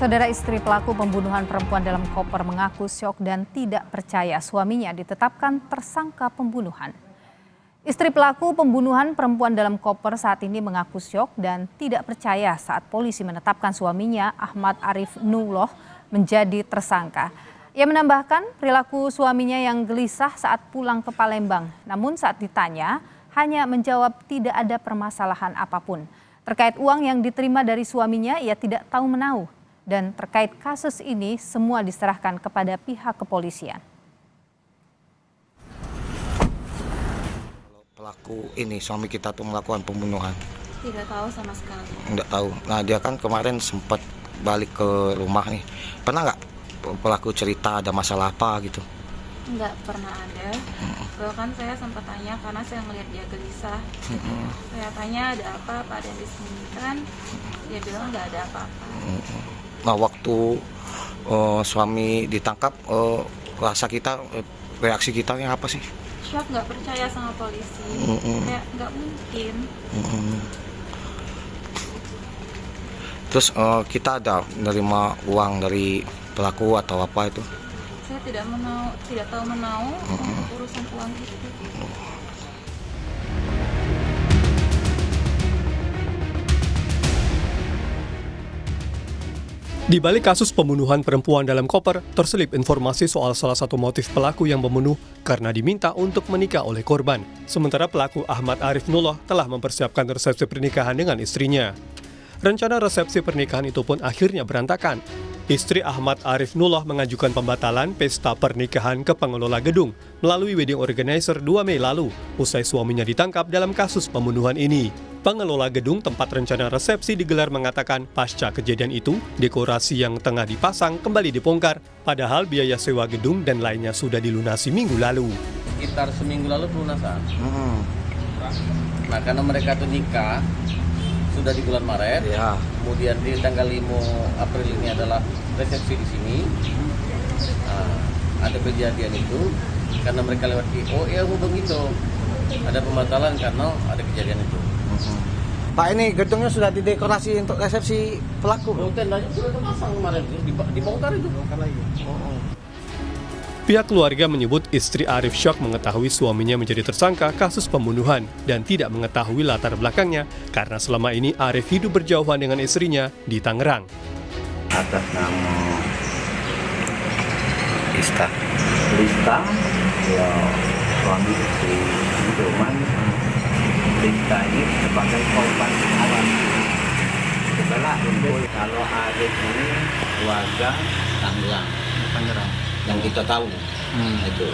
Saudara istri pelaku pembunuhan perempuan dalam koper mengaku syok dan tidak percaya suaminya ditetapkan tersangka pembunuhan. Istri pelaku pembunuhan perempuan dalam koper saat ini mengaku syok dan tidak percaya saat polisi menetapkan suaminya Ahmad Arif Nuloh menjadi tersangka. Ia menambahkan perilaku suaminya yang gelisah saat pulang ke Palembang. Namun saat ditanya hanya menjawab tidak ada permasalahan apapun. Terkait uang yang diterima dari suaminya ia tidak tahu menahu. Dan terkait kasus ini semua diserahkan kepada pihak kepolisian. Pelaku ini suami kita tuh melakukan pembunuhan. Tidak tahu sama sekali. Nggak tahu. Nah dia kan kemarin sempat balik ke rumah nih. Pernah nggak pelaku cerita ada masalah apa gitu? Nggak pernah ada. Bahkan saya sempat tanya karena saya melihat dia gelisah. Saya tanya ada apa ada yang disembunyikan. Dia bilang nggak ada apa-apa. Nah waktu suami ditangkap reaksi kita yang apa sih? Syok, nggak percaya sama polisi. Kayak nggak mungkin. Terus kita ada menerima uang dari pelaku atau apa itu? Saya tidak tahu menahu urusan uang itu. Di balik kasus pembunuhan perempuan dalam koper, terselip informasi soal salah satu motif pelaku yang membunuh karena diminta untuk menikah oleh korban. Sementara pelaku Ahmad Arif Nuloh telah mempersiapkan resepsi pernikahan dengan istrinya. Rencana resepsi pernikahan itu pun akhirnya berantakan. Istri Ahmad Arif Nuloh mengajukan pembatalan pesta pernikahan ke pengelola gedung melalui wedding organizer 2 Mei lalu, usai suaminya ditangkap dalam kasus pembunuhan ini. Pengelola gedung tempat rencana resepsi digelar mengatakan pasca kejadian itu, dekorasi yang tengah dipasang kembali dibongkar, padahal biaya sewa gedung dan lainnya sudah dilunasi minggu lalu. Sekitar seminggu lalu pelunasan. Nah, karena mereka tuh nikah sudah di bulan Maret, ya. Kemudian di tanggal 5 April ini adalah resepsi di sini. Nah, ada kejadian itu karena mereka lewat hubung itu. Ada pembatalan karena ada kejadian itu. Pak, ini gedungnya sudah didekorasi untuk resepsi pelaku? Tendanya sudah terpasang kemarin, dibongkar itu. Pihak keluarga menyebut istri Arif syok mengetahui suaminya menjadi tersangka kasus pembunuhan dan tidak mengetahui latar belakangnya karena selama ini Arif hidup berjauhan dengan istrinya di Tangerang. Atas nama Lista, ya suami istri cuman Lista ini sebagai korban awal. Setelah itu kalau Arif ini warga Tangerang yang kita tahu itu.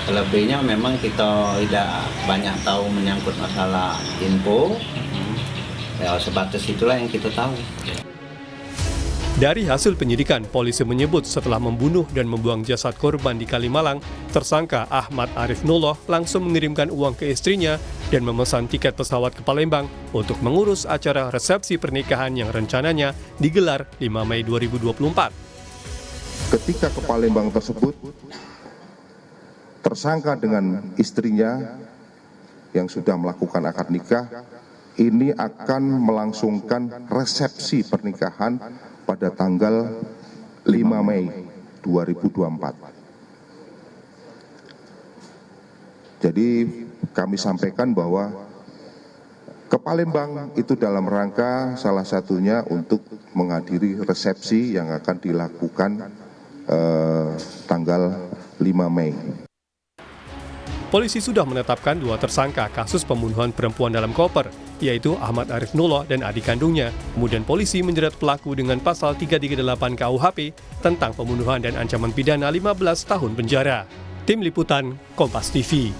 Selebihnya memang kita tidak banyak tahu menyangkut masalah info. Ya sebatas itulah yang kita tahu. Dari hasil penyidikan, polisi menyebut setelah membunuh dan membuang jasad korban di Kalimalang, tersangka Ahmad Arif Nuloh langsung mengirimkan uang ke istrinya dan memesan tiket pesawat ke Palembang untuk mengurus acara resepsi pernikahan yang rencananya digelar 5 Mei 2024. Ketika ke Palembang tersebut, tersangka dengan istrinya yang sudah melakukan akad nikah ini akan melangsungkan resepsi pernikahan pada tanggal 5 Mei 2024. Jadi kami sampaikan bahwa ke Palembang itu dalam rangka salah satunya untuk menghadiri resepsi yang akan dilakukan tanggal 5 Mei. Polisi sudah menetapkan 2 tersangka kasus pembunuhan perempuan dalam koper, yaitu Ahmad Arif Nuloh dan adik kandungnya. Kemudian polisi menjerat pelaku dengan pasal 338 KUHP tentang pembunuhan dan ancaman pidana 15 tahun penjara. Tim Liputan, Kompas TV.